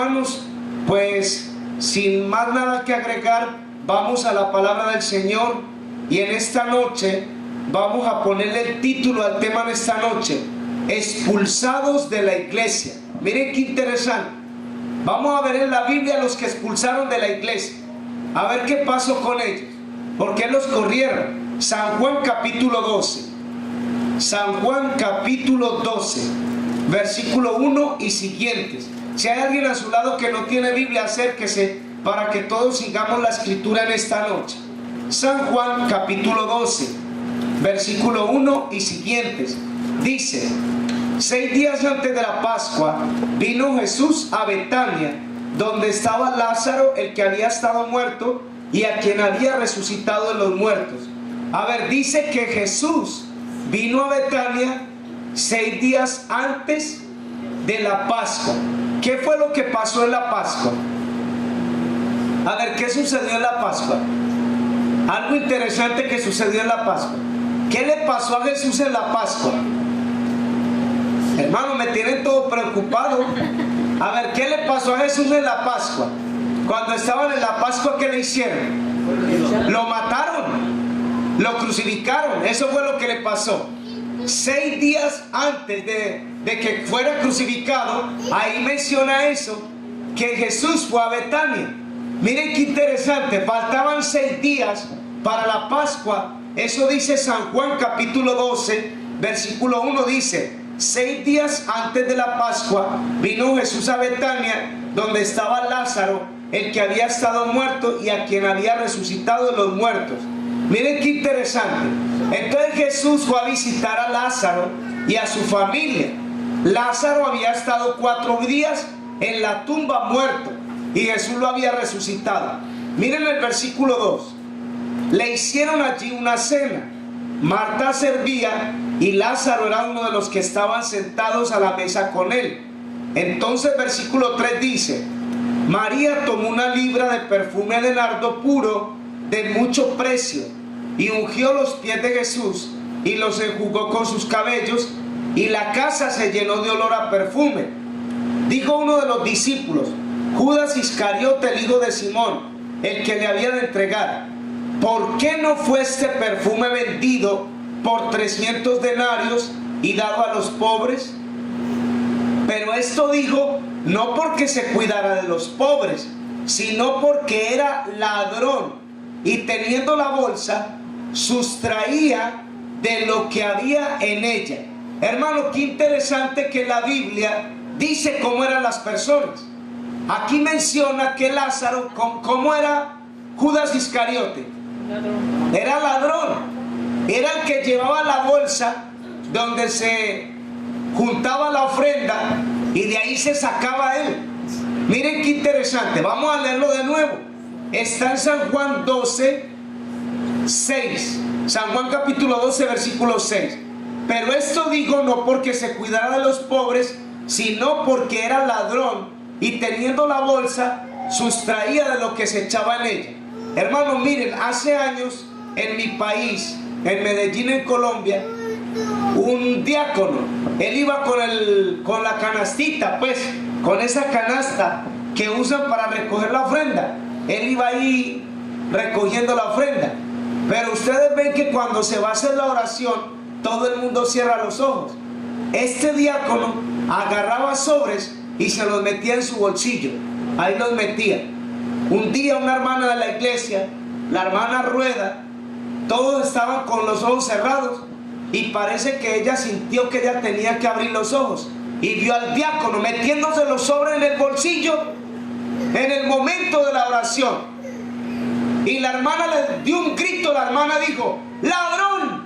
hermanos, pues sin más nada que agregar, vamos a la palabra del Señor. Y en esta noche vamos a ponerle el título al tema de esta noche: expulsados de la iglesia. Miren qué interesante. Vamos a ver en la Biblia los que expulsaron de la iglesia, a ver qué pasó con ellos, por qué los corrieron. San Juan capítulo 12. San Juan capítulo 12, versículo 1 y siguientes. Si hay alguien a su lado que no tiene Biblia, acérquese para que todos sigamos la escritura en esta noche. San Juan capítulo 12, versículo 1 y siguientes. Dice: 6 días antes de la Pascua vino Jesús a Betania, donde estaba Lázaro, el que había estado muerto y a quien había resucitado de los muertos. A ver, dice que Jesús vino a Betania 6 días antes de la Pascua. ¿Qué fue lo que pasó en la Pascua? A ver, ¿qué sucedió en la Pascua? Algo interesante que sucedió en la Pascua. ¿Qué le pasó a Jesús en la Pascua? Hermano, me tienen todo preocupado. A ver, ¿qué le pasó a Jesús en la Pascua? Cuando estaban en la Pascua, ¿qué le hicieron? Lo mataron, lo crucificaron. Eso fue lo que le pasó. 6 días antes de que fuera crucificado, ahí menciona eso, que Jesús fue a Betania. Miren qué interesante, faltaban 6 días para la Pascua. Eso dice San Juan capítulo 12, versículo 1, dice: 6 días antes de la Pascua vino Jesús a Betania, donde estaba Lázaro, el que había estado muerto y a quien había resucitado de los muertos. Miren qué interesante. Entonces Jesús fue a visitar a Lázaro y a su familia. Lázaro había estado 4 días en la tumba muerto y Jesús lo había resucitado. Miren el versículo 2. Le hicieron allí una cena. Marta servía y Lázaro era uno de los que estaban sentados a la mesa con él. Entonces versículo 3 dice: María tomó una libra de perfume de nardo puro de mucho precio y ungió los pies de Jesús y los enjugó con sus cabellos, y la casa se llenó de olor a perfume. Dijo uno de los discípulos, Judas Iscariote, el hijo de Simón, el que le había de entregar: ¿por qué no fue este perfume vendido por 300 denarios y dado a los pobres? Pero esto dijo no porque se cuidara de los pobres, sino porque era ladrón, y teniendo la bolsa, sustraía de lo que había en ella. Hermano, qué interesante que la Biblia dice cómo eran las personas. Aquí menciona que Lázaro, ¿cómo era Judas Iscariote? Era ladrón. Era el que llevaba la bolsa donde se juntaba la ofrenda y de ahí se sacaba él. Miren qué interesante. Vamos a leerlo de nuevo. Está en San Juan 12, 6. San Juan capítulo 12, versículo 6. Pero esto digo no porque se cuidara de los pobres, sino porque era ladrón y teniendo la bolsa sustraía de lo que se echaba en ella. Hermanos, miren, hace años en mi país, en Medellín, en Colombia, un diácono, él iba con la canastita, pues, con esa canasta que usan para recoger la ofrenda. Él iba ahí recogiendo la ofrenda. Pero ustedes ven que cuando se va a hacer la oración, todo el mundo cierra los ojos. Este diácono agarraba sobres y se los metía en su bolsillo. Ahí los metía. Un día una hermana de la iglesia, la hermana Rueda, todos estaban con los ojos cerrados y parece que ella sintió que ella tenía que abrir los ojos y vio al diácono metiéndose los sobres en el bolsillo en el momento de la oración. Y la hermana le dio un grito, la hermana dijo, ¡ladrón!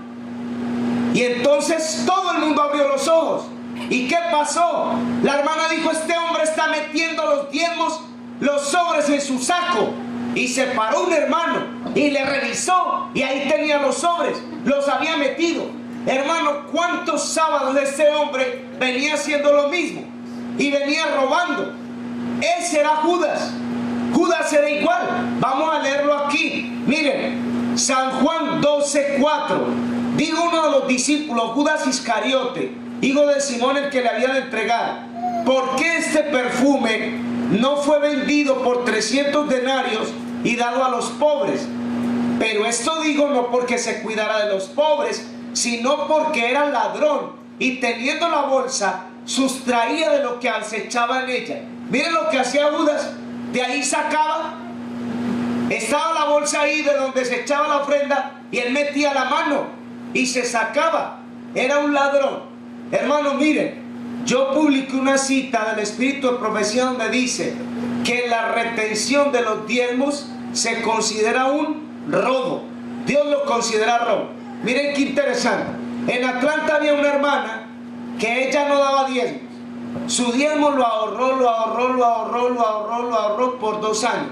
Y entonces todo el mundo abrió los ojos. ¿Y qué pasó? La hermana dijo, este hombre está metiendo los diezmos, los sobres en su saco. Y se paró un hermano y le revisó y ahí tenía los sobres, los había metido. Hermano, ¿cuántos sábados este hombre venía haciendo lo mismo? Y venía robando. Ese era Judas. Judas era igual. Vamos a leerlo aquí. Miren, San Juan 12:4. Dijo uno de los discípulos, Judas Iscariote, hijo de Simón, el que le había de entregar, ¿por qué este perfume no fue vendido por 300 denarios y dado a los pobres. Pero esto digo no porque se cuidara de los pobres, sino porque era ladrón y teniendo la bolsa sustraía de lo que acechaba en ella. Miren lo que hacía Judas, de ahí sacaba, estaba la bolsa ahí de donde se echaba la ofrenda y él metía la mano y se sacaba. Era un ladrón. Hermanos, miren, yo publiqué una cita del Espíritu de Profecía donde dice que la retención de los diezmos se considera un robo. Dios lo considera robo. Miren qué interesante. En Atlanta había una hermana que ella no daba diezmos. Su diezmo lo ahorró por 2 años.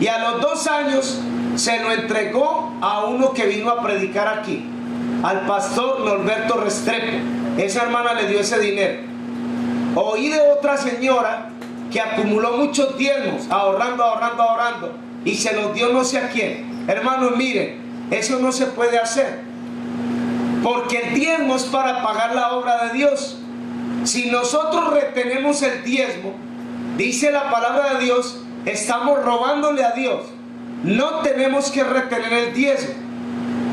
Y a los 2 años se lo entregó a uno que vino a predicar aquí, al pastor Norberto Restrepo. Esa hermana le dio ese dinero. Oí de otra señora que acumuló muchos diezmos, ahorrando, y se los dio no sé a quién. Hermanos, miren, eso no se puede hacer, porque el diezmo es para pagar la obra de Dios. Si nosotros retenemos el diezmo, dice la palabra de Dios, estamos robándole a Dios. No tenemos que retener el diezmo.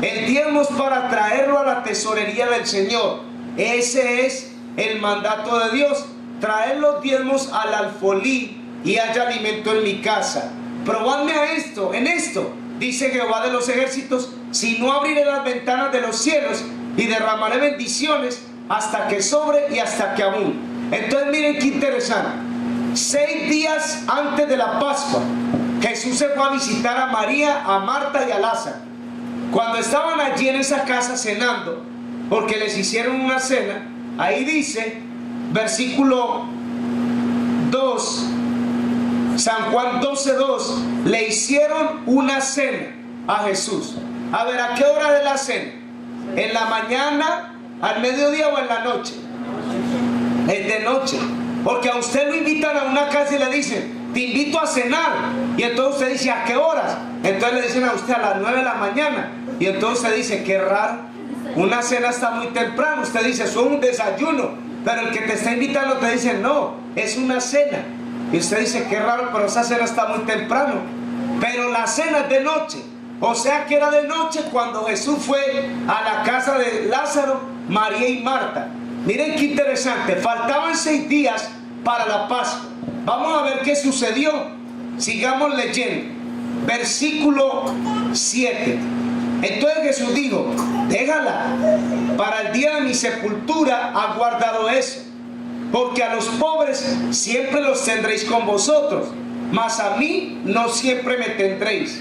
El diezmo es para traerlo a la tesorería del Señor. Ese es el mandato de Dios. Traer los diezmos al alfolí y haya alimento en mi casa. Probadme a esto, en esto, dice Jehová de los ejércitos, si no abriré las ventanas de los cielos y derramaré bendiciones hasta que sobre y hasta que abunde. Entonces miren qué interesante. 6 días antes de la Pascua, Jesús se fue a visitar a María, a Marta y a Lázaro. Cuando estaban allí en esa casa cenando, porque les hicieron una cena, ahí dice, versículo 2, San Juan 12:2, le hicieron una cena a Jesús. A ver, ¿a qué hora de la cena? ¿En la mañana, al mediodía o en la noche? Es de noche. Porque a usted lo invitan a una casa y le dicen, te invito a cenar. Y entonces usted dice, ¿a qué horas? Entonces le dicen a usted a las 9 de la mañana. Y entonces usted dice, qué raro, una cena está muy temprano. Usted dice, es un desayuno. Pero el que te está invitando te dice, no, es una cena. Y usted dice, qué raro, pero esa cena está muy temprano. Pero la cena es de noche. O sea que era de noche cuando Jesús fue a la casa de Lázaro, María y Marta. Miren qué interesante, faltaban 6 días para la Pascua. Vamos a ver qué sucedió. Sigamos leyendo. Versículo 7. Entonces Jesús dijo, déjala, para el día de mi sepultura ha guardado eso, porque a los pobres siempre los tendréis con vosotros, mas a mí no siempre me tendréis.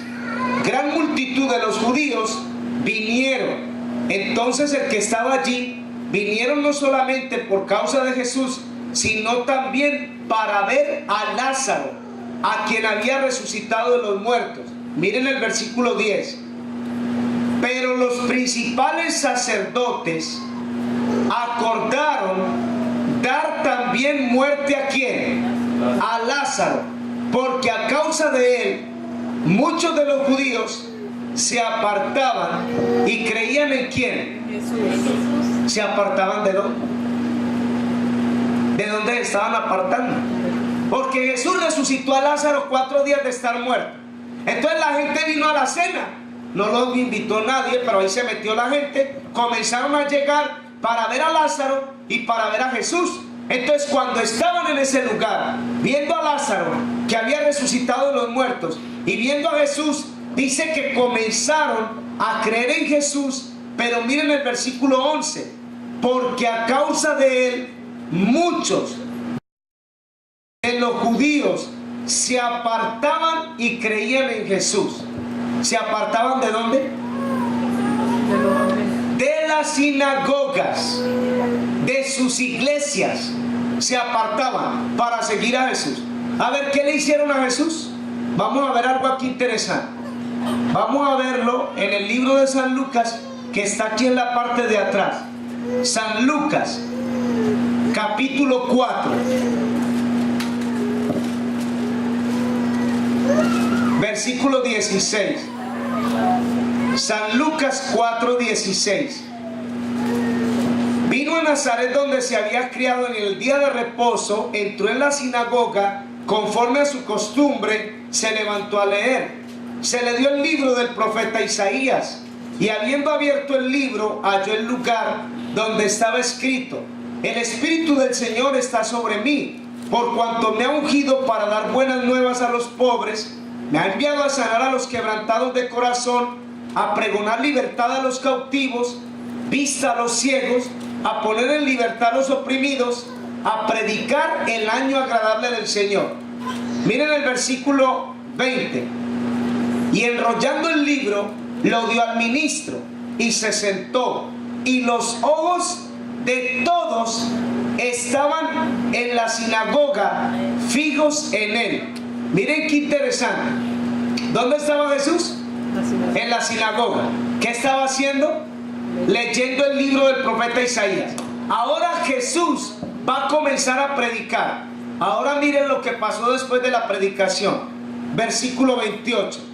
Gran multitud de los judíos vinieron. Entonces el que estaba allí, vinieron no solamente por causa de Jesús, sino también para ver a Lázaro, a quien había resucitado de los muertos. Miren el versículo 10. Pero los principales sacerdotes acordaron dar también muerte ¿a quién? A Lázaro, porque a causa de él muchos de los judíos se apartaban y creían en quién. Jesús. ¿Se apartaban de dónde? ¿De dónde estaban apartando? Porque Jesús resucitó a Lázaro 4 días de estar muerto. Entonces la gente vino a la cena. No lo invitó nadie, pero ahí se metió la gente. Comenzaron a llegar para ver a Lázaro y para ver a Jesús. Entonces cuando estaban en ese lugar, viendo a Lázaro que había resucitado de los muertos y viendo a Jesús, dice que comenzaron a creer en Jesús. Pero miren el versículo 11, porque a causa de él muchos de los judíos se apartaban y creían en Jesús. ¿Se apartaban de dónde? De las sinagogas, de sus iglesias. Se apartaban para seguir a Jesús. A ver, ¿qué le hicieron a Jesús? Vamos a ver algo aquí interesante. Vamos a verlo en el libro de San Lucas, que está aquí en la parte de atrás. San Lucas, capítulo 4. Versículo 16. San Lucas 4:16. Vino a Nazaret donde se había criado en el día de reposo, entró en la sinagoga conforme a su costumbre, se levantó a leer. Se le dio el libro del profeta Isaías, y habiendo abierto el libro, halló el lugar donde estaba escrito: el Espíritu del Señor está sobre mí, por cuanto me ha ungido para dar buenas nuevas a los pobres, me ha enviado a sanar a los quebrantados de corazón, a pregonar libertad a los cautivos, vista a los ciegos, a poner en libertad a los oprimidos, a predicar el año agradable del Señor. Miren el versículo 20. Y enrollando el libro, lo dio al ministro y se sentó, y los ojos de todos estaban en la sinagoga fijos en él. Miren qué interesante. ¿Dónde estaba Jesús? En la sinagoga. ¿Qué estaba haciendo? Leyendo el libro del profeta Isaías. Ahora Jesús va a comenzar a predicar. Ahora miren lo que pasó después de la predicación. Versículo 28.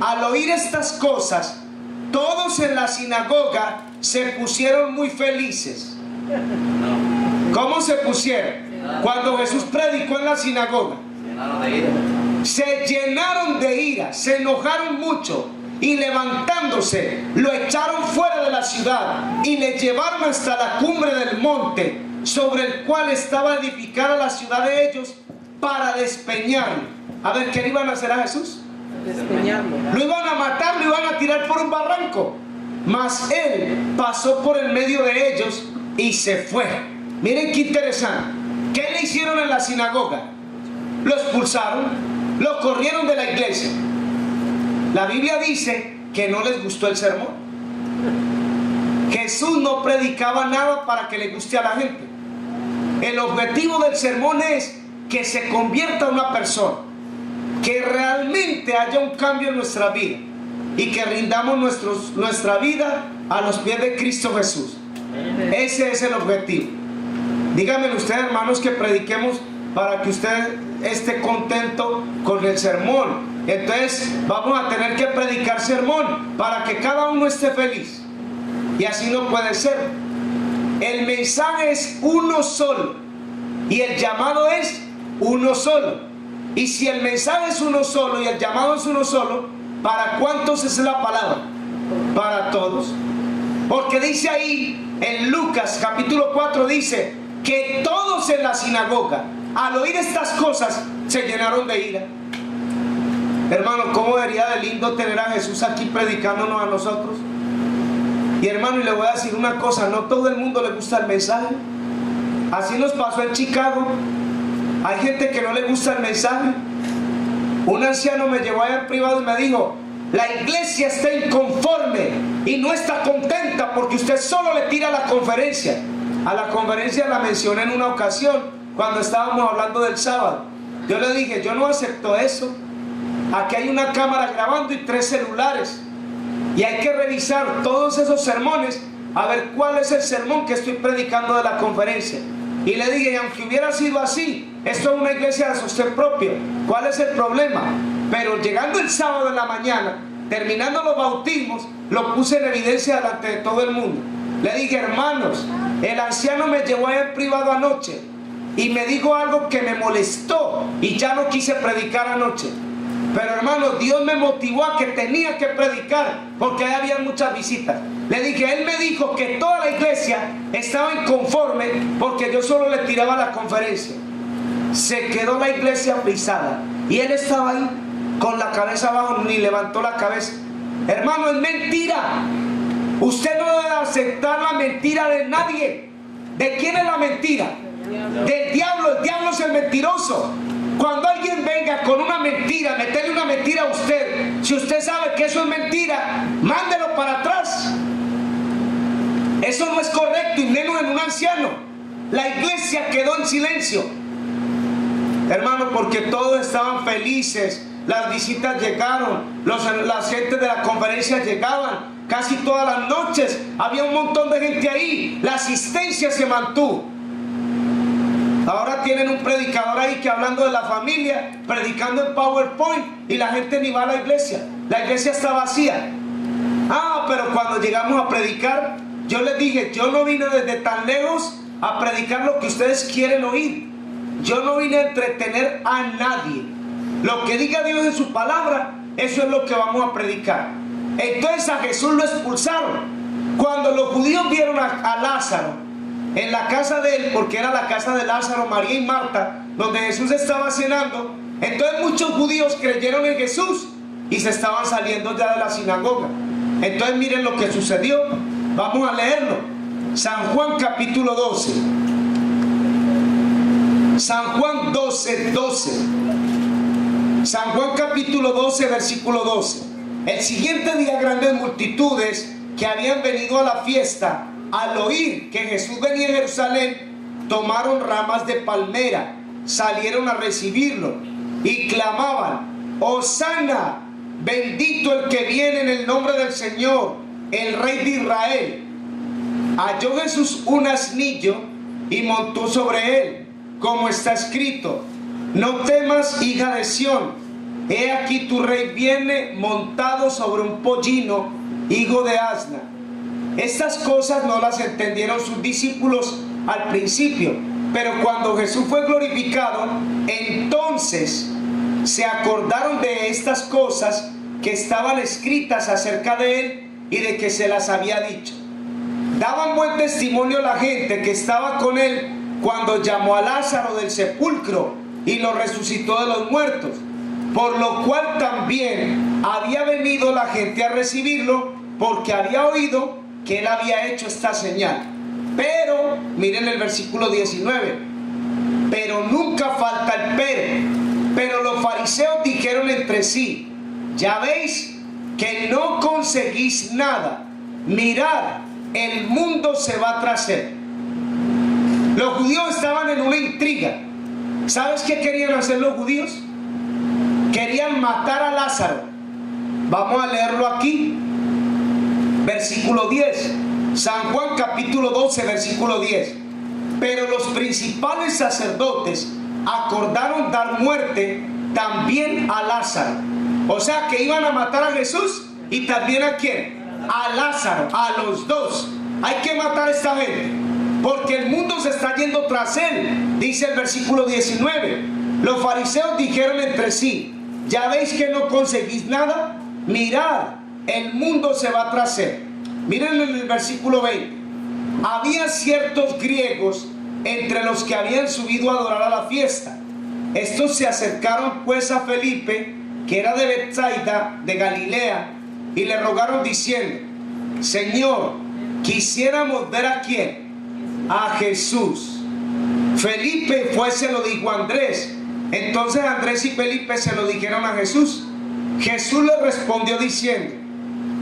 Al oír estas cosas, todos en la sinagoga se pusieron muy felices. ¿Cómo se pusieron? Cuando Jesús predicó en la sinagoga, se llenaron de ira, se enojaron mucho, y levantándose lo echaron fuera de la ciudad y le llevaron hasta la cumbre del monte sobre el cual estaba edificada la ciudad de ellos, para despeñarlo. A ver, ¿qué le iban a hacer a Jesús? Despeñarlo. Lo iban a matar, lo iban a tirar por un barranco. Mas él pasó por el medio de ellos y se fue. Miren qué interesante. ¿Qué le hicieron en la sinagoga? Lo expulsaron, lo corrieron de la iglesia. La Biblia dice que no les gustó el sermón. Jesús no predicaba nada para que le guste a la gente. El objetivo del sermón es que se convierta una persona, que realmente haya un cambio en nuestra vida y que rindamos nuestra vida a los pies de Cristo Jesús. Ese es el objetivo. Díganme ustedes, hermanos, que prediquemos para que usted esté contento con el sermón. Entonces vamos a tener que predicar sermón para que cada uno esté feliz. Y así no puede ser. El mensaje es uno solo y el llamado es uno solo. Y si el mensaje es uno solo y el llamado es uno solo, ¿para cuántos es la palabra? Para todos. Porque dice ahí en Lucas capítulo 4, dice que todos en la sinagoga, al oír estas cosas, se llenaron de ira. Hermano, ¿cómo debería de lindo tener a Jesús aquí predicándonos a nosotros? Y hermano, y le voy a decir una cosa, no todo el mundo le gusta el mensaje. Así nos pasó en Chicago. Hay gente que no le gusta el mensaje. Un anciano me llevó allá en privado y me dijo: la iglesia está inconforme y no está contenta porque usted solo le tira la conferencia. A la conferencia la mencioné en una ocasión cuando estábamos hablando del sábado. Yo le dije: yo no acepto eso. Aquí hay una cámara grabando y 3 celulares. Y hay que revisar todos esos sermones a ver cuál es el sermón que estoy predicando de la conferencia. Y le dije: y aunque hubiera sido así, esto es una iglesia de sostén propio, ¿cuál es el problema? Pero llegando el sábado en la mañana, terminando los bautismos, lo puse en evidencia delante de todo el mundo. Le dije: hermanos, el anciano me llevó allá en privado anoche y me dijo algo que me molestó y ya no quise predicar anoche. Pero hermano, Dios me motivó a que tenía que predicar porque ahí había muchas visitas. Le dije: él me dijo que toda la iglesia estaba inconforme porque yo solo le tiraba la conferencia. Se quedó la iglesia frisada y él estaba ahí con la cabeza abajo, ni levantó la cabeza. Hermano, es mentira. Usted no debe aceptar la mentira de nadie. ¿De quién es la mentira? Del diablo. El diablo es el mentiroso. Cuando alguien venga con una mentira, meterle una mentira a usted, si usted sabe que eso es mentira, mándelo para atrás. Eso no es correcto, y menos en un anciano. La iglesia quedó en silencio, hermano, porque todos estaban felices. Las visitas llegaron, las gentes de la conferencia llegaban casi todas las noches. Había un montón de gente ahí. La asistencia se mantuvo. Ahora tienen un predicador ahí que hablando de la familia, predicando en PowerPoint, y la gente ni va a la iglesia. La iglesia está vacía. Pero cuando llegamos a predicar, yo les dije: yo no vine desde tan lejos a predicar lo que ustedes quieren oír. Yo no vine a entretener a nadie. Lo que diga Dios en su palabra, eso es lo que vamos a predicar. Entonces a Jesús lo expulsaron. Cuando los judíos vieron a Lázaro en la casa de él, porque era la casa de Lázaro, María y Marta, donde Jesús estaba cenando, entonces muchos judíos creyeron en Jesús y se estaban saliendo ya de la sinagoga. Entonces miren lo que sucedió. Vamos a leerlo. San Juan capítulo 12. San Juan 12. San Juan capítulo 12, versículo 12. El siguiente día grandes multitudes que habían venido a la fiesta, al oír que Jesús venía a Jerusalén, tomaron ramas de palmera, salieron a recibirlo y clamaban: Hosana, bendito el que viene en el nombre del Señor, el Rey de Israel. Halló Jesús un asnillo y montó sobre él, como está escrito: no temas, hija de Sión, he aquí tu rey viene montado sobre un pollino, hijo de asna. Estas cosas no las entendieron sus discípulos al principio, pero cuando Jesús fue glorificado, entonces se acordaron de estas cosas que estaban escritas acerca de él y de que se las había dicho. Daban buen testimonio la gente que estaba con él cuando llamó a Lázaro del sepulcro y lo resucitó de los muertos, por lo cual también había venido la gente a recibirlo, porque había oído que él había hecho esta señal. Pero, miren el versículo 19, pero nunca falta el pero los fariseos dijeron entre sí: ya veis que no conseguís nada, mirad, el mundo se va tras él. Los judíos estaban en una intriga. ¿Sabes qué querían hacer los judíos? Querían matar a Lázaro. Vamos a leerlo aquí. Versículo 10. San Juan capítulo 12, versículo 10. Pero los principales sacerdotes acordaron dar muerte también a Lázaro. O sea que iban a matar a Jesús y también ¿a quién? A Lázaro, a los dos. Hay que matar a esta gente, porque el mundo se está yendo tras él. Dice el versículo 19. Los fariseos dijeron entre sí: ya veis que no conseguís nada, mirad, el mundo se va tras él. Miren en el versículo 20. Había ciertos griegos entre los que habían subido a adorar a la fiesta. Estos se acercaron pues a Felipe, que era de Betsaida, de Galilea, y le rogaron diciendo: Señor, quisiéramos ver ¿a quién? A Jesús. Felipe fue, se lo dijo a Andrés. Entonces Andrés y Felipe se lo dijeron a Jesús. Jesús le respondió diciendo: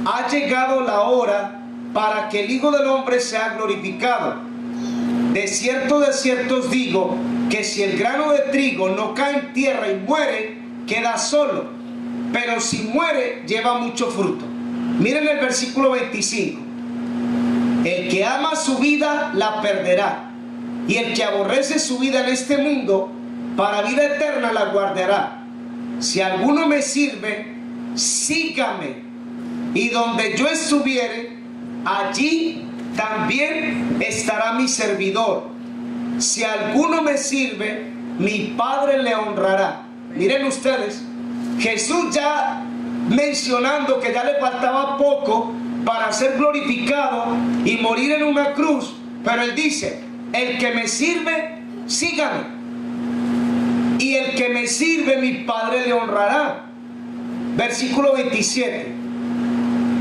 ha llegado la hora para que el Hijo del Hombre sea glorificado. De cierto os digo, que si el grano de trigo no cae en tierra y muere, queda solo, pero si muere, lleva mucho fruto. Miren el versículo 25. El que ama su vida, la perderá, y el que aborrece su vida en este mundo, para vida eterna la guardará. Si alguno me sirve, sígame, y donde yo estuviere, allí también estará mi servidor. Si alguno me sirve, mi Padre le honrará. Miren ustedes, Jesús ya mencionando que ya le faltaba poco para ser glorificado y morir en una cruz, pero él dice: el que me sirve, sígame, y el que me sirve, mi Padre le honrará. Versículo 27.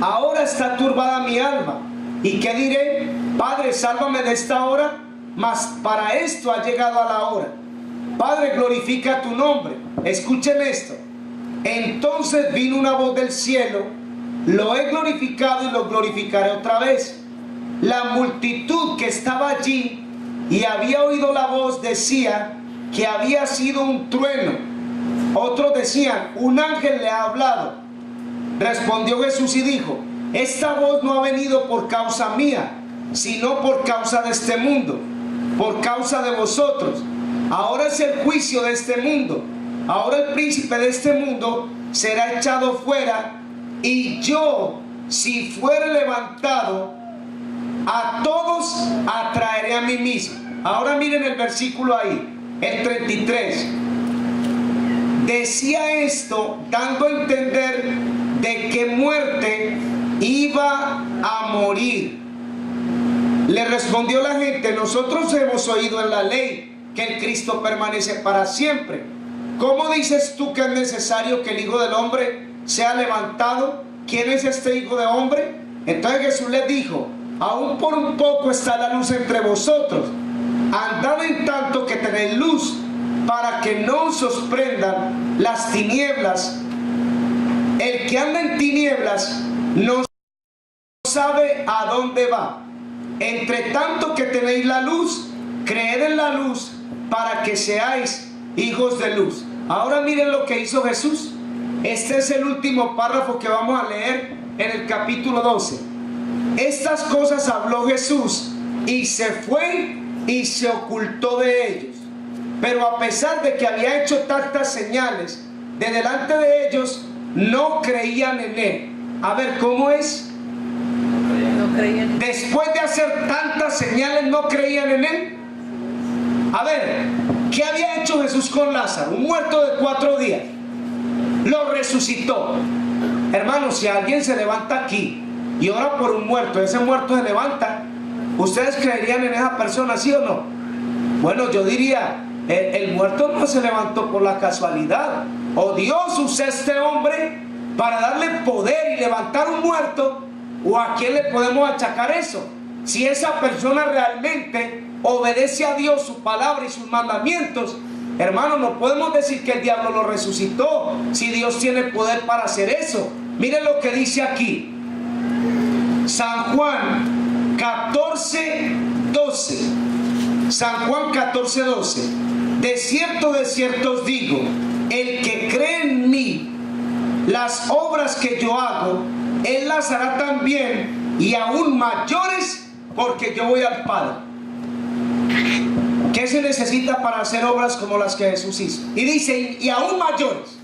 Ahora está turbada mi alma, ¿y qué diré? Padre, sálvame de esta hora, mas para esto ha llegado a la hora. Padre, glorifica tu nombre. Escuchen esto. Entonces vino una voz del cielo: lo he glorificado y lo glorificaré otra vez. La multitud que estaba allí y había oído la voz decía que había sido un trueno. Otros decían: un ángel le ha hablado. Respondió Jesús y dijo: esta voz no ha venido por causa mía, sino por causa de este mundo, por causa de vosotros. Ahora es el juicio de este mundo. Ahora el príncipe de este mundo será echado fuera, y yo, si fuere levantado, a todos atraeré a mí mismo. Ahora miren el versículo ahí. el 33. Decía esto dando a entender de qué muerte iba a morir. Le respondió la gente: nosotros hemos oído en la ley que el Cristo permanece para siempre. ¿Cómo dices tú que es necesario que el Hijo del Hombre sea levantado? ¿Quién es este Hijo de Hombre? Entonces Jesús les dijo: aún por un poco está la luz entre vosotros. Andad en tanto que tenéis luz, para que no os sorprendan las tinieblas. El que anda en tinieblas no sabe a dónde va. Entre tanto que tenéis la luz, creed en la luz, para que seáis hijos de luz. Ahora miren lo que hizo Jesús. Este es el último párrafo que vamos a leer en el capítulo 12. Estas cosas habló Jesús y se fue y se ocultó de ellos. Pero a pesar de que había hecho tantas señales de delante de ellos, no creían en él. A ver, ¿cómo es? No creían. Después de hacer tantas señales, ¿no creían en él? A ver, ¿qué había hecho Jesús con Lázaro? Un muerto de 4 días. Lo resucitó. Hermanos, si alguien se levanta aquí y ora por un muerto, ese muerto se levanta, ¿ustedes creerían en esa persona, sí o no? Bueno, yo diría, el muerto no se levantó por la casualidad. O Dios usa a este hombre para darle poder y levantar un muerto, o a quién le podemos achacar eso. Si esa persona realmente obedece a Dios, su palabra y sus mandamientos, hermano, no podemos decir que el diablo lo resucitó, si Dios tiene poder para hacer eso. Miren lo que dice aquí San Juan 14:12. San Juan 14:12. De cierto os digo, el que cree en mí, las obras que yo hago, él las hará también, y aún mayores, porque yo voy al Padre. ¿Qué se necesita para hacer obras como las que Jesús hizo? Y dice, y aún mayores.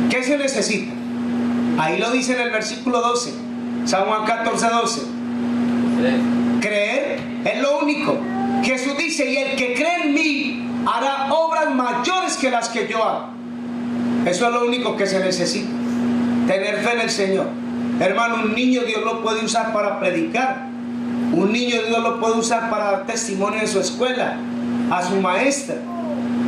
¿Qué se necesita? Ahí lo dice en el versículo 12, San Juan 14:12. Creer es lo único. Jesús dice, y el que cree en mí hará obras mayores que las que yo hago. Eso es lo único que se necesita. Tener fe en el Señor. Hermano, un niño Dios lo puede usar para predicar. Un niño Dios lo puede usar para dar testimonio en su escuela, a su maestra.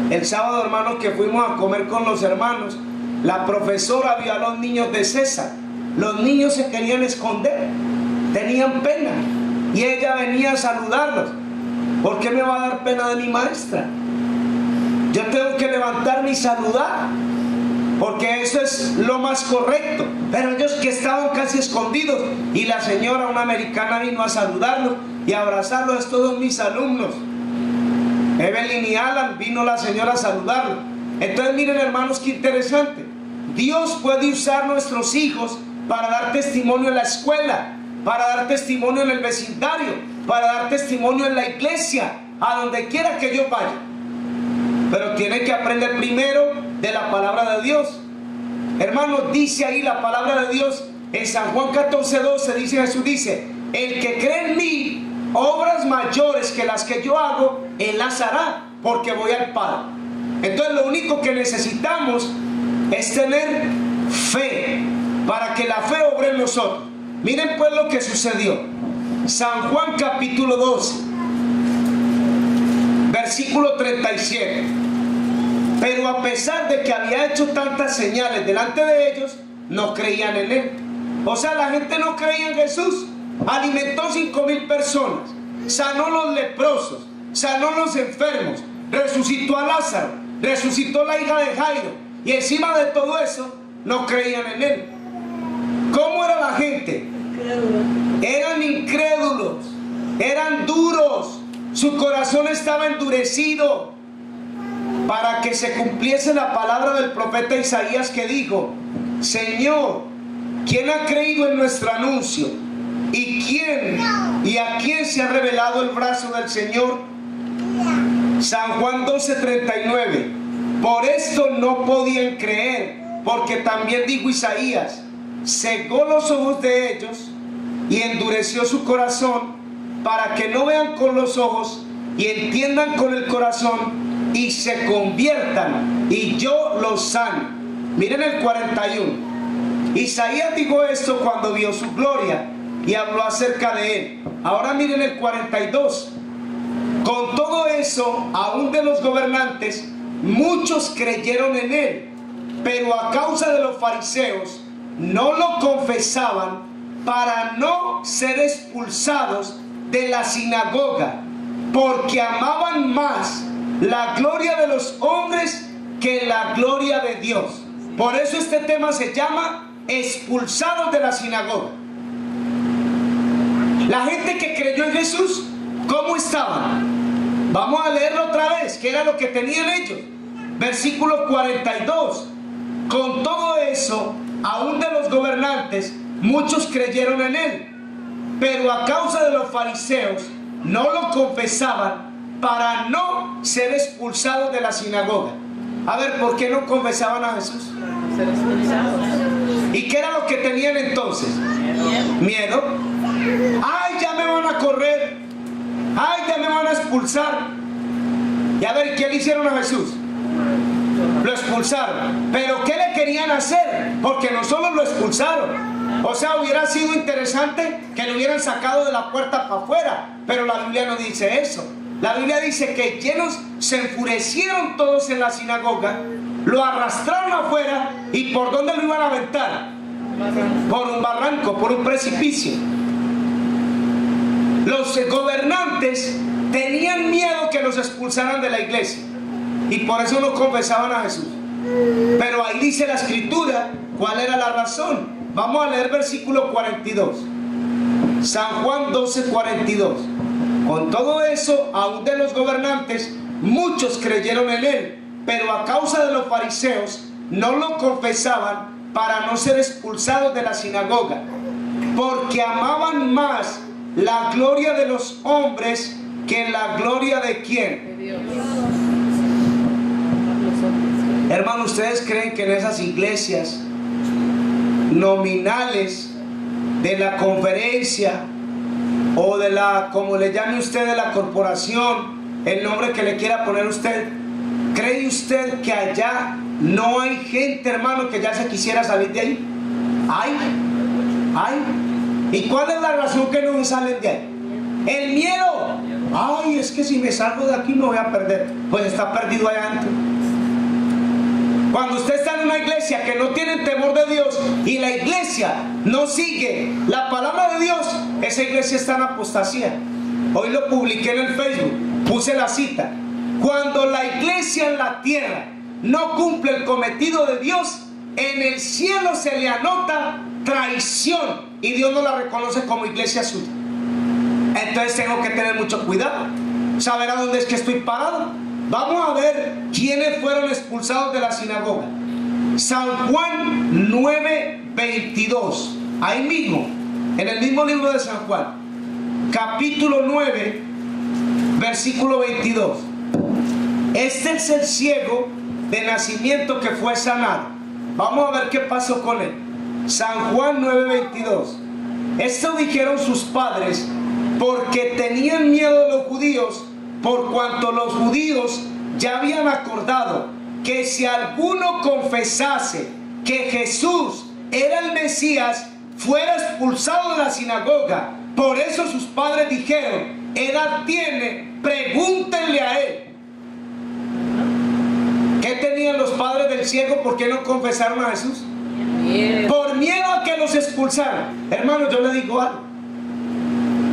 El sábado, hermano, que fuimos a comer con los hermanos, la profesora vio a los niños de César. Los niños se querían esconder, tenían pena, y ella venía a saludarlos. ¿Por qué me va a dar pena de mi maestra? Yo tengo que levantarme y saludar, porque eso es lo más correcto. Pero ellos que estaban casi escondidos, y la señora, una americana, vino a saludarlos y a abrazarlos. Estos son mis alumnos, Evelyn y Alan. Vino la señora a saludarlos. Entonces miren, hermanos, qué interesante. Dios puede usar nuestros hijos para dar testimonio en la escuela, para dar testimonio en el vecindario, para dar testimonio en la iglesia, a donde quiera que yo vaya. Pero tiene que aprender primero de la palabra de Dios. Hermanos, dice ahí la palabra de Dios en San Juan 14:12, dice Jesús, dice, el que cree en mí, obras mayores que las que yo hago, él las hará, porque voy al Padre. Entonces lo único que necesitamos es tener fe, para que la fe obre en nosotros. Miren pues lo que sucedió. San Juan capítulo 12, versículo 37. Pero a pesar de que había hecho tantas señales delante de ellos, no creían en él. O sea, la gente no creía en Jesús. Alimentó 5,000 personas, sanó los leprosos, sanó los enfermos, resucitó a Lázaro, resucitó la hija de Jairo, y encima de todo eso no creían en él. ¿Cómo era la gente? Eran incrédulos, eran duros, su corazón estaba endurecido, para que se cumpliese la palabra del profeta Isaías, que dijo, Señor, ¿quién ha creído en nuestro anuncio? ¿Y a quién se ha revelado el brazo del Señor? San Juan 12:39. Por esto no podían creer, porque también dijo Isaías, cegó los ojos de ellos y endureció su corazón, para que no vean con los ojos y entiendan con el corazón y se conviertan y yo los sano. Miren el 41. Isaías dijo esto cuando vio su gloria y habló acerca de él. Ahora miren el 42. Con todo eso, aún de los gobernantes, muchos creyeron en él, pero a causa de los fariseos no lo confesaban para no ser expulsados de la sinagoga, porque amaban más la gloria de los hombres que la gloria de Dios. Por eso este tema se llama expulsados de la sinagoga. La gente que creyó en Jesús, ¿cómo estaban? Vamos a leerlo otra vez, que era lo que tenían ellos. Versículo 42. Con todo eso, aún de los gobernantes, muchos creyeron en él, pero a causa de los fariseos no lo confesaban para no ser expulsados de la sinagoga. A ver, ¿por qué no confesaban a Jesús? Ser expulsados. ¿Y qué era lo que tenían entonces? Miedo. Ay, ya me van a correr. Ay, ya me van a expulsar. Y a ver, ¿qué le hicieron a Jesús? Lo expulsaron. ¿Pero qué le querían hacer? Porque no solo lo expulsaron. O sea, hubiera sido interesante que lo hubieran sacado de la puerta para afuera. Pero la Biblia no dice eso. La Biblia dice que llenos se enfurecieron todos en la sinagoga, lo arrastraron afuera. ¿Y por dónde lo iban a aventar? Por un barranco, por un precipicio. Los gobernantes tenían miedo que los expulsaran de la iglesia y por eso no confesaban a Jesús. Pero ahí dice la escritura cuál era la razón. Vamos a leer versículo 42. San Juan 12:42. Con todo eso, aún de los gobernantes, muchos creyeron en él, pero a causa de los fariseos no lo confesaban para no ser expulsados de la sinagoga, porque amaban más la gloria de los hombres que la gloria de ¿quién? De Dios. Hermano, ¿ustedes creen que en esas iglesias nominales de la conferencia o de la, como le llame usted, de la corporación, el nombre que le quiera poner usted, cree usted que allá no hay gente, hermano, que ya se quisiera salir de ahí? ¿Hay? ¿Y cuál es la razón que no salen de ahí? El miedo. Ay, es que si me salgo de aquí me voy a perder. Pues está perdido allá adentro. Cuando usted está en una iglesia que no tiene temor de Dios y la iglesia no sigue la palabra de Dios, esa iglesia está en apostasía. Hoy lo publiqué en el Facebook, puse la cita. Cuando la iglesia en la tierra no cumple el cometido de Dios, en el cielo se le anota traición y Dios no la reconoce como iglesia suya. Entonces tengo que tener mucho cuidado, saber a dónde es que estoy parado. Vamos a ver quiénes fueron expulsados de la sinagoga. San Juan 9:22. Ahí mismo, en el mismo libro de San Juan, capítulo 9, versículo 22. Este es el ciego de nacimiento que fue sanado. Vamos a ver qué pasó con él. San Juan 9:22. Esto dijeron sus padres porque tenían miedo de los judíos, por cuanto los judíos ya habían acordado que si alguno confesase que Jesús era el Mesías, fuera expulsado de la sinagoga. Por eso sus padres dijeron: ¿qué edad tiene? Pregúntenle a él. ¿Qué tenían los padres del ciego? ¿Por qué no confesaron a Jesús? Por miedo a que los expulsaran. Hermano, yo le digo algo.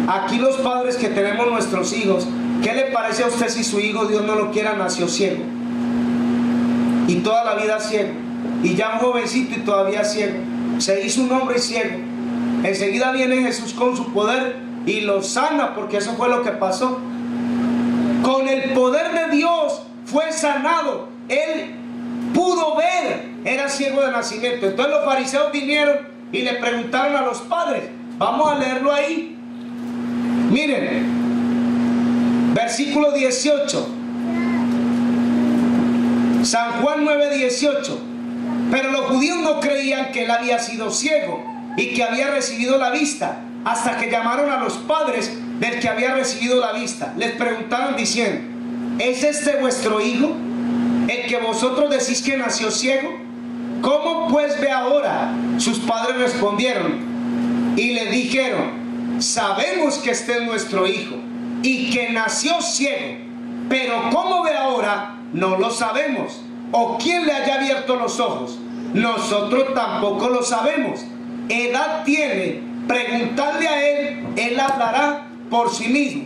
Aquí los padres que tenemos nuestros hijos, ¿qué le parece a usted si su hijo, Dios no lo quiera, nació ciego? Y toda la vida ciego. Y ya un jovencito y todavía ciego. Se hizo un hombre ciego. Enseguida viene Jesús con su poder y lo sana, porque eso fue lo que pasó. Con el poder de Dios fue sanado. Él pudo ver, era ciego de nacimiento. Entonces los fariseos vinieron y le preguntaron a los padres. Vamos a leerlo ahí. Miren, versículo 18. San Juan 9:18. Pero los judíos no creían que él había sido ciego y que había recibido la vista, hasta que llamaron a los padres del que había recibido la vista. Les preguntaron diciendo: ¿es este vuestro hijo, el que vosotros decís que nació ciego? ¿Cómo pues ve ahora? Sus padres respondieron y le dijeron: sabemos que este es nuestro hijo y que nació ciego, pero cómo ve ahora no lo sabemos, o quién le haya abierto los ojos, nosotros tampoco lo sabemos. Edad tiene, preguntadle a él, él hablará por sí mismo.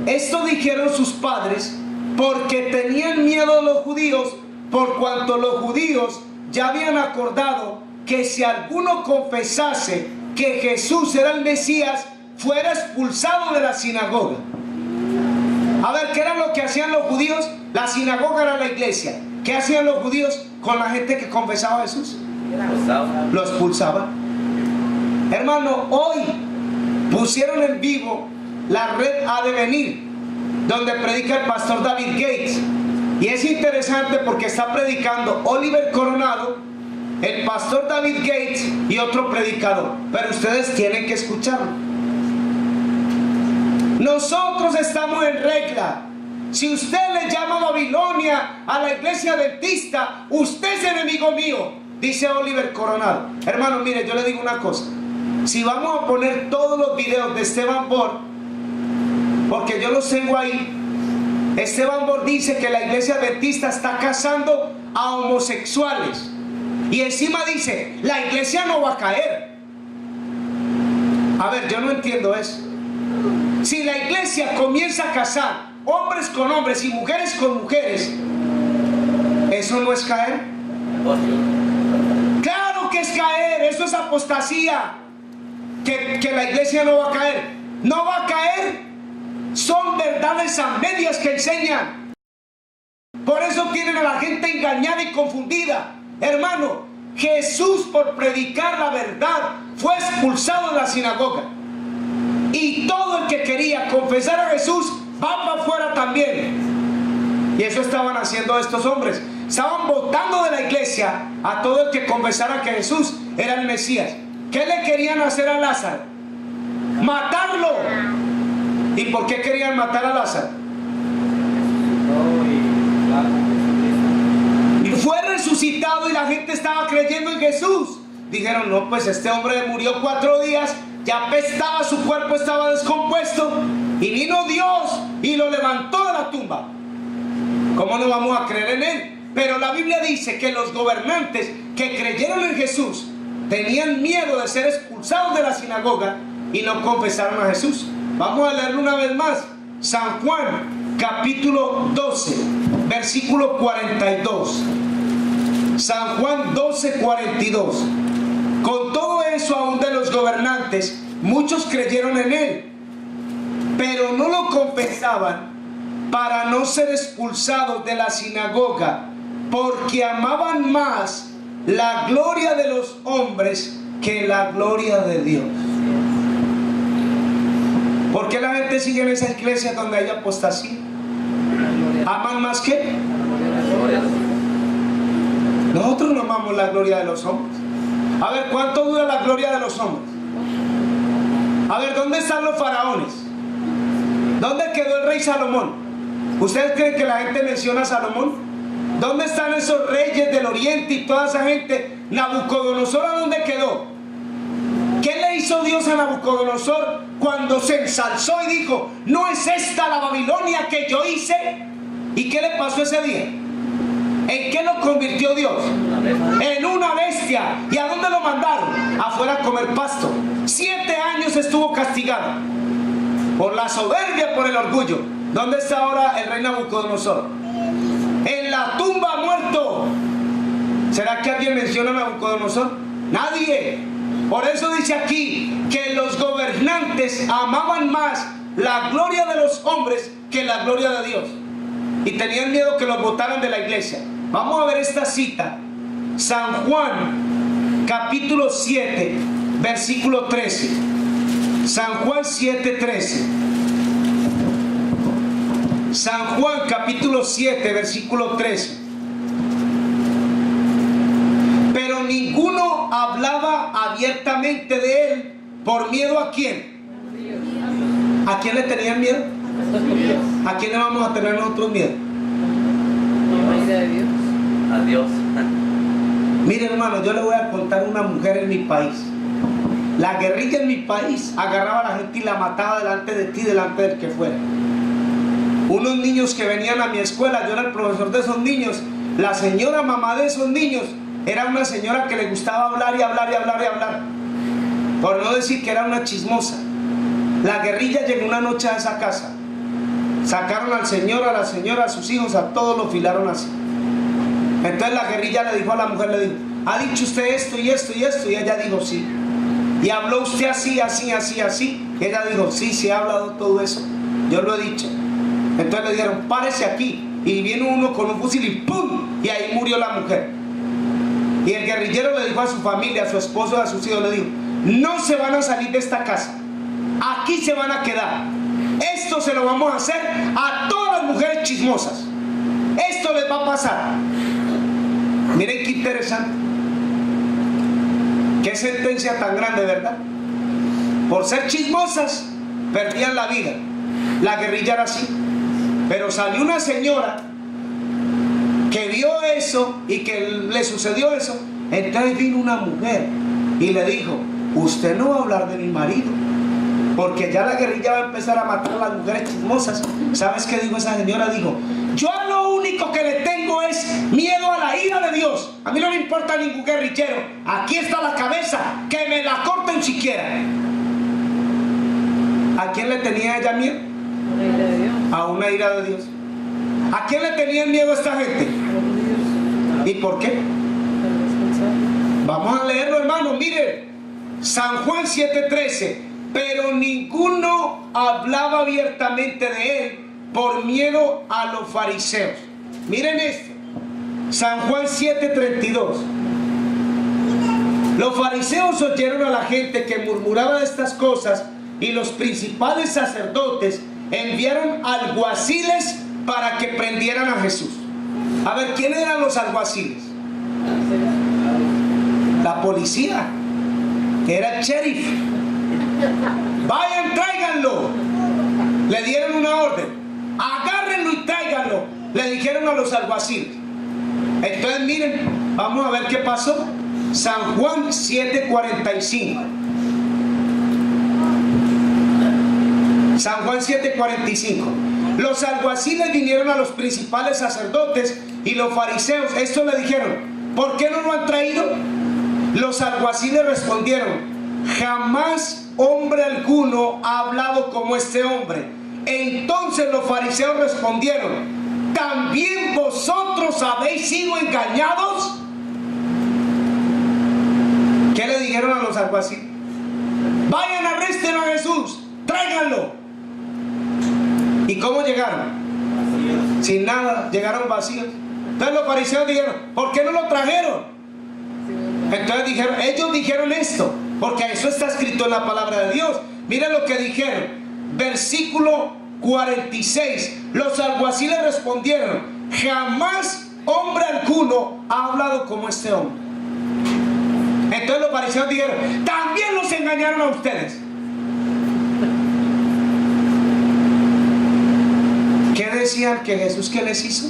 Esto dijeron sus padres porque tenían miedo de los judíos, por cuanto los judíos ya habían acordado que si alguno confesase que Jesús era el Mesías, fuera expulsado de la sinagoga. A ver, ¿qué era lo que hacían los judíos? La sinagoga era la iglesia. ¿Qué hacían los judíos con la gente que confesaba a Jesús? Lo expulsaban. Hermano, hoy pusieron en vivo la red Ha de Venir, donde predica el pastor David Gates. Y es interesante porque está predicando Oliver Coronado, el pastor David Gates y otro predicador. Pero ustedes tienen que escucharlo. Nosotros estamos en regla. Si usted le llama Babilonia a la iglesia adventista, usted es enemigo mío, dice Oliver Coronado. Hermano, mire, yo le digo una cosa. Si vamos a poner todos los videos de Esteban Bor, porque yo los tengo ahí, Esteban Bor dice que la iglesia adventista está casando a homosexuales. Y encima dice, la iglesia no va a caer. A ver, yo no entiendo eso. Si la iglesia comienza a casar hombres con hombres y mujeres con mujeres, ¿eso no es caer? Claro que es caer, eso es apostasía. Que la iglesia no va a caer. No va a caer. Son verdades a medias que enseñan. Por eso tienen a la gente engañada y confundida. Hermano, Jesús, por predicar la verdad, fue expulsado de la sinagoga. Y todo el que quería confesar a Jesús va para afuera también. Y eso estaban haciendo estos hombres. Estaban botando de la iglesia a todo el que confesara que Jesús era el Mesías. ¿Qué le querían hacer a Lázaro? ¡Matarlo! ¿Y por qué querían matar a Lázaro? Y fue resucitado y la gente estaba creyendo en Jesús. Dijeron, no, pues este hombre murió 4 días, ya apestaba, su cuerpo estaba descompuesto, y vino Dios y lo levantó de la tumba. ¿Cómo no vamos a creer en él? Pero la Biblia dice que los gobernantes que creyeron en Jesús tenían miedo de ser expulsados de la sinagoga y no confesaron a Jesús. Vamos a leerlo una vez más. San Juan, capítulo 12, versículo 42. San Juan 12, 42. Con todo eso, aún de los gobernantes, muchos creyeron en él, pero no lo confesaban para no ser expulsados de la sinagoga, porque amaban más la gloria de los hombres que la gloria de Dios. ¿Por qué la gente sigue en esa iglesia donde hay apostasía? ¿Aman más que? Nosotros no amamos la gloria de los hombres. A ver, ¿cuánto dura la gloria de los hombres? A ver, ¿dónde están los faraones? ¿Dónde quedó el rey Salomón? ¿Ustedes creen que la gente menciona a Salomón? ¿Dónde están esos reyes del oriente y toda esa gente? Nabucodonosor, ¿a dónde quedó? ¿Qué le hizo Dios a Nabucodonosor cuando se ensalzó y dijo, no es esta la Babilonia que yo hice? ¿Y qué le pasó ese día? ¿En qué lo convirtió Dios? En una bestia. ¿Y a dónde lo mandaron? Afuera a comer pasto. 7 años estuvo castigado por la soberbia, por el orgullo. ¿Dónde está ahora el rey Nabucodonosor? En la tumba, muerto. ¿Será que alguien menciona a Nabucodonosor? Nadie. Por eso dice aquí que los gobernantes amaban más la gloria de los hombres que la gloria de Dios. Y tenían miedo que los botaran de la iglesia. Vamos a ver esta cita. San Juan, capítulo 7, versículo 13. San Juan 7, 13. San Juan, capítulo 7, versículo 13. Pero ninguno hablaba abiertamente de él. ¿Por miedo a quién? ¿A quién le tenían miedo? ¿A quién le vamos a tener nosotros miedo? A Dios. Mire, hermano, yo le voy a contar una mujer en mi país. La guerrilla en mi país agarraba a la gente y la mataba delante de ti, delante del que fuera. Unos niños que venían a mi escuela, yo era el profesor de esos niños. La señora mamá de esos niños era una señora que le gustaba hablar y hablar y hablar y hablar, por no decir que era una chismosa. La guerrilla llegó una noche a esa casa, sacaron al señor, a la señora, a sus hijos, a todos los filaron así. Entonces la guerrilla le dijo a la mujer, le dijo: ¿ha dicho usted esto y esto y esto? Y ella dijo: sí. ¿Y habló usted así, así, así, así? Y ella dijo: sí, sí, he hablado todo eso, yo lo he dicho. Entonces le dijeron: párese aquí. Y viene uno con un fusil y ¡pum! Y ahí murió la mujer. Y el guerrillero le dijo a su familia, a su esposo, a sus hijos, le dijo: no se van a salir de esta casa, aquí se van a quedar. Esto se lo vamos a hacer a todas las mujeres chismosas. Esto les va a pasar. Miren qué interesante. Qué sentencia tan grande, ¿verdad? Por ser chismosas perdían la vida. La guerrilla era así. Pero salió una señora que vio eso y que le sucedió eso. Entonces vino una mujer y le dijo: usted no va a hablar de mi marido, porque ya la guerrilla va a empezar a matar a las mujeres chismosas. ¿Sabes qué dijo esa señora? Dijo: yo lo único que le tengo es miedo a la ira de Dios. A mí no me importa ningún guerrillero. Aquí está la cabeza, que me la corten siquiera. ¿A quién le tenía ella miedo? A una ira de Dios. ¿A quién le tenían miedo a esta gente? ¿Y por qué? Vamos a leerlo, hermano. Mire, San Juan 7:13. Pero ninguno hablaba abiertamente de él por miedo a los fariseos. Miren esto, San Juan 7:32. Los fariseos oyeron a la gente que murmuraba de estas cosas, y los principales sacerdotes enviaron alguaciles para que prendieran a Jesús. A ver, ¿quiénes eran los alguaciles? La policía, que era el sheriff. Vayan, tráiganlo. Le dieron una orden: agárrenlo y tráiganlo. Le dijeron a los alguaciles. Entonces miren, vamos a ver qué pasó. San Juan 7:45. San Juan 7:45. Los alguaciles vinieron a los principales sacerdotes y los fariseos. Esto le dijeron: ¿por qué no lo han traído? Los alguaciles respondieron: jamás hombre alguno ha hablado como este hombre. Entonces los fariseos respondieron: ¿también vosotros habéis sido engañados? ¿Qué le dijeron a los alguaciles? Vayan, arresten a Jesús, tráiganlo. ¿Y cómo llegaron? Sin nada, llegaron vacíos. Entonces los fariseos dijeron: ¿por qué no lo trajeron? Entonces dijeron, ellos dijeron esto, porque eso está escrito en la palabra de Dios. Miren lo que dijeron, versículo 46. Los alguaciles respondieron: jamás hombre alguno ha hablado como este hombre. Entonces los fariseos dijeron: también los engañaron a ustedes. ¿Qué decían que Jesús qué les hizo?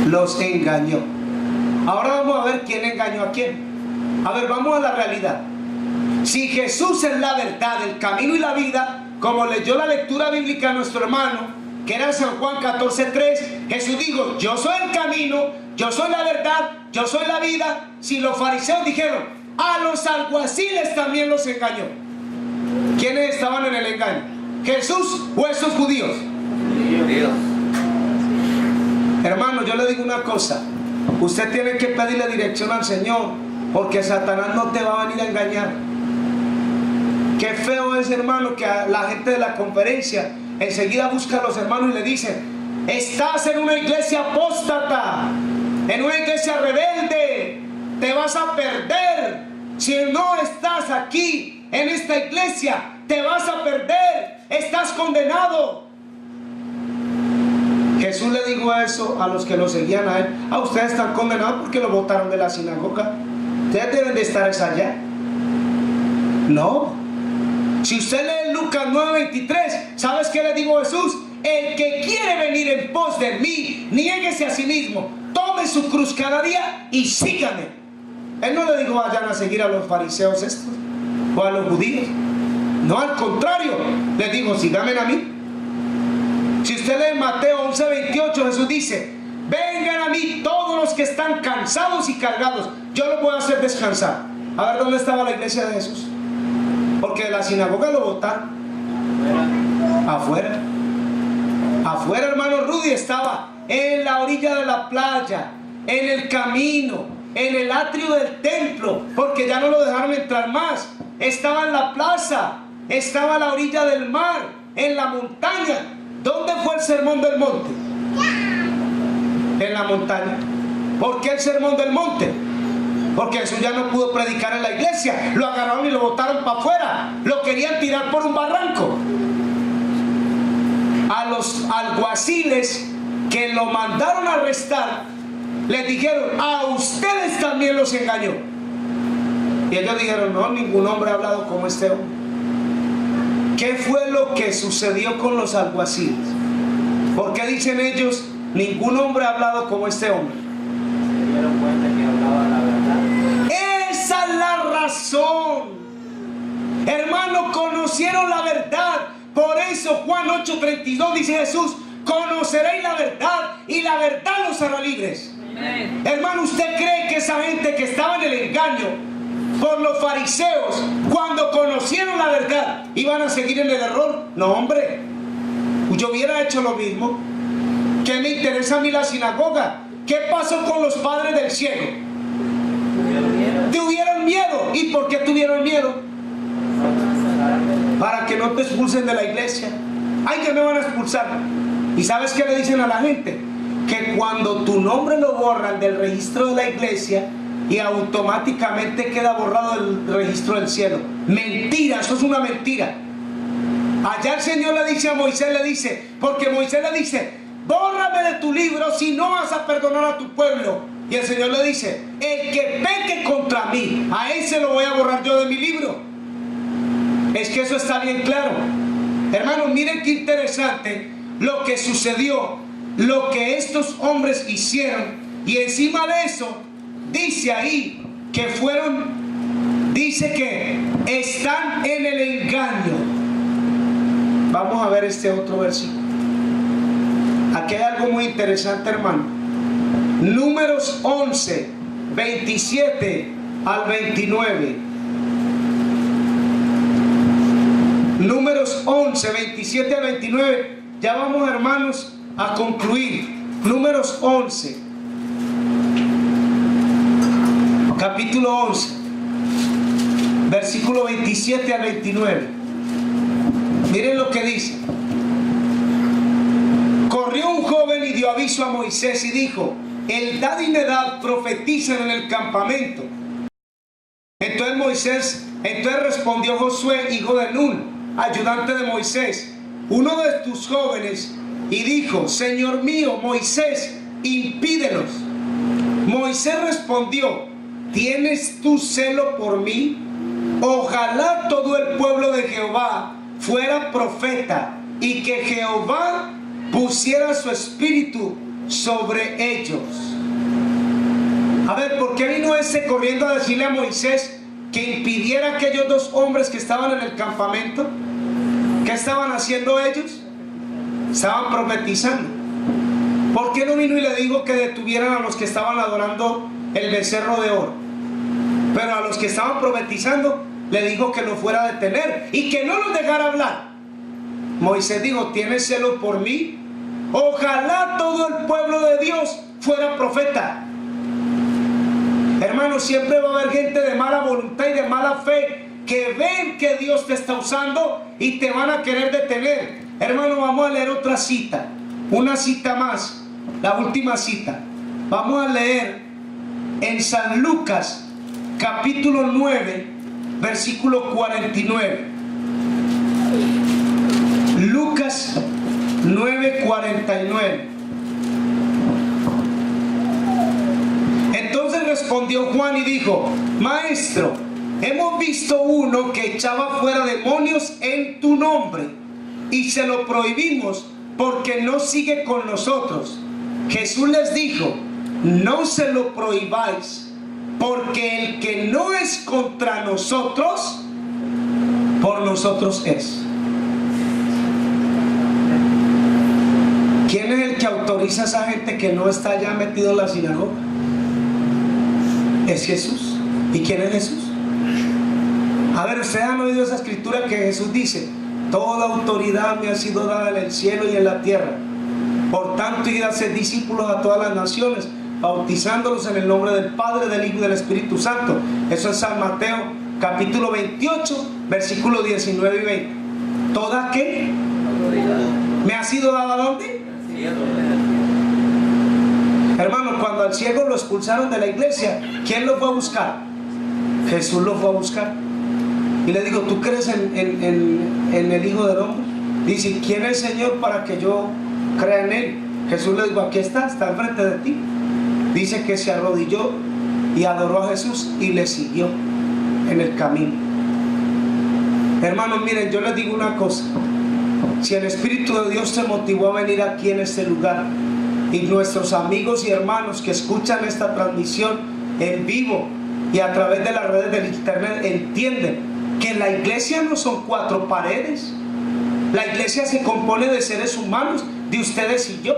Los engañó. Ahora vamos a ver quién engañó a quién. A ver, vamos a la realidad. Si Jesús es la verdad, el camino y la vida, como leyó la lectura bíblica nuestro hermano, que era San Juan 14:3, Jesús dijo: yo soy el camino, yo soy la verdad, yo soy la vida. Si los fariseos dijeron, a los alguaciles también los engañó. ¿Quiénes estaban en el engaño? ¿Jesús o esos judíos? Dios. Hermano, yo le digo una cosa: usted tiene que pedirle dirección al Señor, porque Satanás no te va a venir a engañar. Qué feo es, hermano, que a la gente de la conferencia enseguida busca a los hermanos y le dicen: estás en una iglesia apóstata, en una iglesia rebelde, te vas a perder. Si no estás aquí en esta iglesia, te vas a perder, estás condenado. Jesús le dijo eso a los que lo seguían a él: a ustedes están condenados porque lo botaron de la sinagoga, ustedes deben de estar allá. No, Si usted lee Lucas 9:23, ¿sabes qué le dijo Jesús? El que quiere venir en pos de mí, niéguese a sí mismo, tome su cruz cada día y sígame. Él no le dijo vayan a seguir a los fariseos estos o a los judíos. No, al contrario, le dijo síganme a mí. Si usted lee Mateo 11:28, Jesús dice: vengan a mí todos los que están cansados y cargados, yo los voy a hacer descansar. A ver, ¿dónde estaba la iglesia de Jesús? Porque de la sinagoga lo botaron afuera. Afuera, hermano Rudy, estaba en la orilla de la playa, en el camino, en el atrio del templo, porque ya no lo dejaron entrar más. Estaba en la plaza, estaba a la orilla del mar, en la montaña. ¿Dónde fue el sermón del monte? En la montaña. ¿Por qué el sermón del monte? Porque Jesús ya no pudo predicar en la iglesia. Lo agarraron y lo botaron para afuera. Lo querían tirar por un barranco. A los alguaciles que lo mandaron a arrestar, les dijeron: a ustedes también los engañó. Y ellos dijeron: no, ningún hombre ha hablado como este hombre. ¿Qué fue lo que sucedió con los alguaciles? ¿Por qué dicen ellos: ningún hombre ha hablado como este hombre? Se dieron cuenta que hablaba la verdad. Esa es la razón. Hermano, conocieron la verdad. Por eso Juan 8:32 dice Jesús: conoceréis la verdad y la verdad los hará libres. Amén. Hermano, ¿usted cree que esa gente que estaba en el engaño por los fariseos, cuando conocieron la verdad, iban a seguir en el error? No, hombre. Yo hubiera hecho lo mismo. ¿Qué me interesa a mí la sinagoga? ¿Qué pasó con los padres del ciego? Tuvieron miedo. ¿Y por qué tuvieron miedo? Para que no te expulsen de la iglesia. Ay, que me van a expulsar. ¿Y sabes qué le dicen a la gente? Que cuando tu nombre lo borran del registro de la iglesia y automáticamente queda borrado del registro del cielo. Mentira, eso es una mentira. Allá el Señor le dice a Moisés, le dice, porque Moisés le dice: bórrame de tu libro si no vas a perdonar a tu pueblo. Y el Señor le dice: el que peque contra mí, a ese lo voy a borrar yo de mi libro. Es que eso está bien claro. Hermanos, miren qué interesante lo que sucedió, lo que estos hombres hicieron. Y encima de eso, dice ahí que dice que están en el engaño. Vamos a ver este otro versículo. Aquí hay algo muy interesante, hermano. Números 11, 27 al 29. Números 11, 27 al 29. Ya vamos, hermanos, a concluir. Números 11, capítulo 11, versículo 27 al 29. Miren lo que dice. Corrió un joven y dio aviso a Moisés y dijo: Eldad y Medad profetizan en el campamento. Entonces respondió Josué, hijo de Nun, ayudante de Moisés, uno de tus jóvenes, y dijo: Señor mío, Moisés, impídelos. Moisés respondió: ¿tienes tú celo por mí? Ojalá todo el pueblo de Jehová fuera profeta, y que Jehová pusiera su espíritu sobre ellos. A ver, ¿por qué vino ese corriendo a decirle a Moisés que impidiera a aquellos dos hombres que estaban en el campamento? ¿Qué estaban haciendo ellos? Estaban profetizando. ¿Por qué no vino y le dijo que detuvieran a los que estaban adorando el becerro de oro? Pero a los que estaban profetizando le dijo que lo fuera a detener y que no los dejara hablar. Moisés dijo: ¿tienes celo por mí? Ojalá todo el pueblo de Dios fuera profeta. Hermano, siempre va a haber gente de mala voluntad y de mala fe que ven que Dios te está usando y te van a querer detener. Hermano, vamos a leer otra cita, una cita más, la última cita. Vamos a leer en San Lucas capítulo 9 versículo 49. Lucas 9:49. Entonces respondió Juan y dijo: Maestro, hemos visto uno que echaba fuera demonios en tu nombre y se lo prohibimos porque no sigue con nosotros. Jesús les dijo, no se lo prohibáis, porque el que no es contra nosotros, por nosotros es. ¿Quién es el que autoriza a esa gente que no está ya metido en la sinagoga? Es Jesús. ¿Y quién es Jesús? A ver, ustedes han oído esa escritura que Jesús dice, toda autoridad me ha sido dada en el cielo y en la tierra. Por tanto, id a ser discípulos a todas las naciones, bautizándolos en el nombre del Padre, del Hijo y del Espíritu Santo. Eso es San Mateo capítulo 28, versículos 19 y 20. ¿Toda qué? ¿Me ha sido dada dónde? Hermano, cuando al ciego lo expulsaron de la iglesia, ¿quién lo fue a buscar? Jesús lo fue a buscar. Y le digo, ¿tú crees en el Hijo del Hombre? Dice, ¿quién es el Señor para que yo crea en Él? Jesús le dijo, aquí está enfrente de ti. Dice que se arrodilló y adoró a Jesús y le siguió en el camino. Hermanos, miren, yo les digo una cosa. Si el Espíritu de Dios te motivó a venir aquí en este lugar, y nuestros amigos y hermanos que escuchan esta transmisión en vivo y a través de las redes del internet entienden que la iglesia no son cuatro paredes. La iglesia se compone de seres humanos, de ustedes y yo.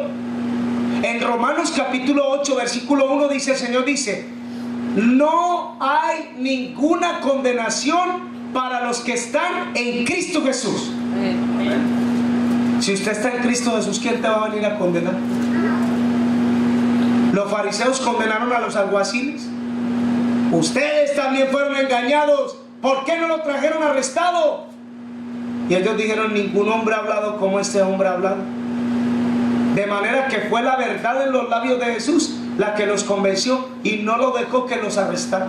En Romanos capítulo 8 versículo 1 dice, el Señor dice, no hay ninguna condenación para los que están en Cristo Jesús. Si usted está en Cristo Jesús, ¿quién te va a venir a condenar? Los fariseos condenaron a los alguaciles. Ustedes también fueron engañados. ¿Por qué no lo trajeron arrestado? Y ellos dijeron, ningún hombre ha hablado como este hombre ha hablado. De manera que fue la verdad en los labios de Jesús la que los convenció y no lo dejó que los arrestara.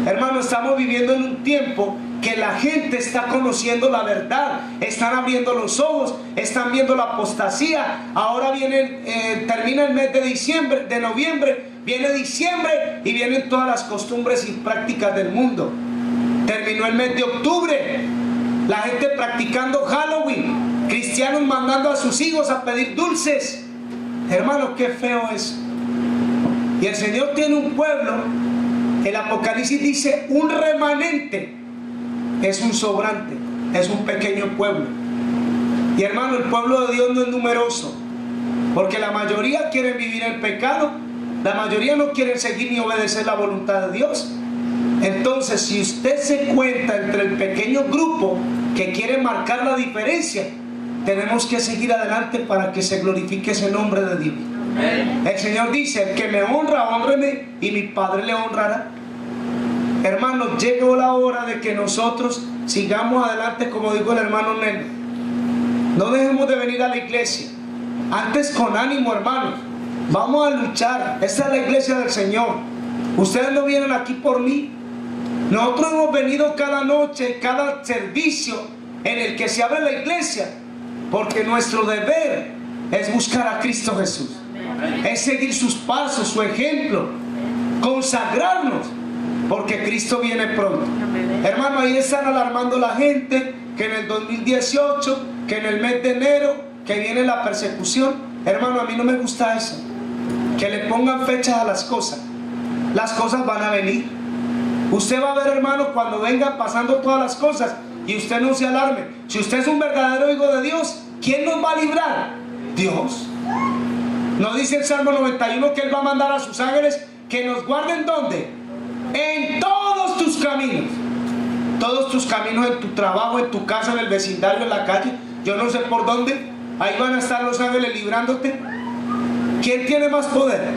Hermano, estamos viviendo en un tiempo que la gente está conociendo la verdad, están abriendo los ojos, están viendo la apostasía. Ahora termina el mes de noviembre, viene diciembre y vienen todas las costumbres y prácticas del mundo. Terminó el mes de octubre, la gente practicando Halloween, cristianos mandando a sus hijos a pedir dulces. Hermano, qué feo es. Y el Señor tiene un pueblo. El Apocalipsis dice, un remanente es un sobrante, es un pequeño pueblo. Y hermano, el pueblo de Dios no es numeroso, porque la mayoría quieren vivir en pecado, la mayoría no quieren seguir ni obedecer la voluntad de Dios. Entonces, si usted se cuenta entre el pequeño grupo que quiere marcar la diferencia, tenemos que seguir adelante para que se glorifique ese nombre de Dios. El Señor dice, el que me honra, hónreme, y mi Padre le honrará. Hermanos, llegó la hora de que nosotros sigamos adelante, como dijo el hermano Neno. No dejemos de venir a la iglesia, antes con ánimo, hermanos. Vamos a luchar. Esta es la iglesia del Señor. Ustedes no vienen aquí por mí. Nosotros hemos venido cada noche, cada servicio en el que se abre la iglesia, porque nuestro deber es buscar a Cristo Jesús, es seguir sus pasos, su ejemplo, consagrarnos, porque Cristo viene pronto. Hermano, ahí están alarmando a la gente que en el 2018, que en el mes de enero, que viene la persecución. Hermano, a mí no me gusta eso, que le pongan fechas a las cosas. Las cosas van a venir. Usted va a ver, hermano, cuando vengan pasando todas las cosas, y usted no se alarme. Si usted es un verdadero hijo de Dios, ¿quién nos va a librar? Dios. ¿No dice el Salmo 91 que Él va a mandar a sus ángeles que nos guarden dónde? En todos tus caminos. Todos tus caminos, en tu trabajo, en tu casa, en el vecindario, en la calle, yo no sé por dónde. Ahí van a estar los ángeles librándote. ¿Quién tiene más poder?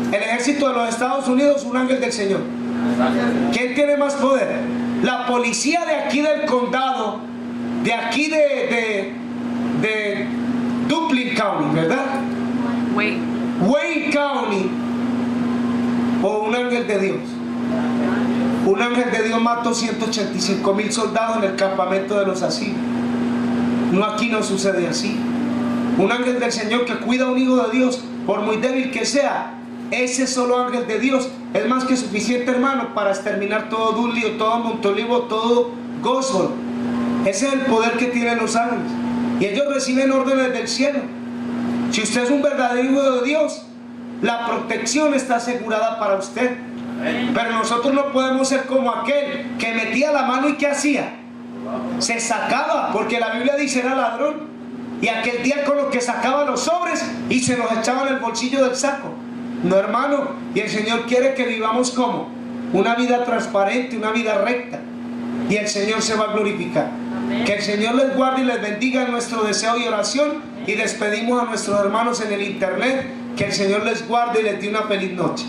El ejército de los Estados Unidos, un ángel del Señor. ¿Quién tiene más poder? La policía de aquí del condado, de aquí de Duplin County, ¿verdad? Wayne County. O un ángel de Dios. Un ángel de Dios mató 185,000 soldados en el campamento de los asirios. No, aquí no sucede así. Un ángel del Señor que cuida a un hijo de Dios, por muy débil que sea, ese solo ángel de Dios es más que suficiente, hermano, para exterminar todo Dulio, todo Montolivo, todo Gosford. Ese es el poder que tienen los ángeles. Y ellos reciben órdenes del cielo. Si usted es un verdadero hijo de Dios, la protección está asegurada para usted. Pero nosotros no podemos ser como aquel que metía la mano y ¿qué hacía? Se sacaba, porque la Biblia dice era ladrón. Y aquel diácono que sacaba los sobres y se los echaba en el bolsillo del saco. No, hermano. Y el Señor quiere que vivamos como una vida transparente, una vida recta. Y el Señor se va a glorificar. Amén. Que el Señor les guarde y les bendiga en nuestro deseo y oración. Y despedimos a nuestros hermanos en el internet. Que el Señor les guarde y les dé una feliz noche.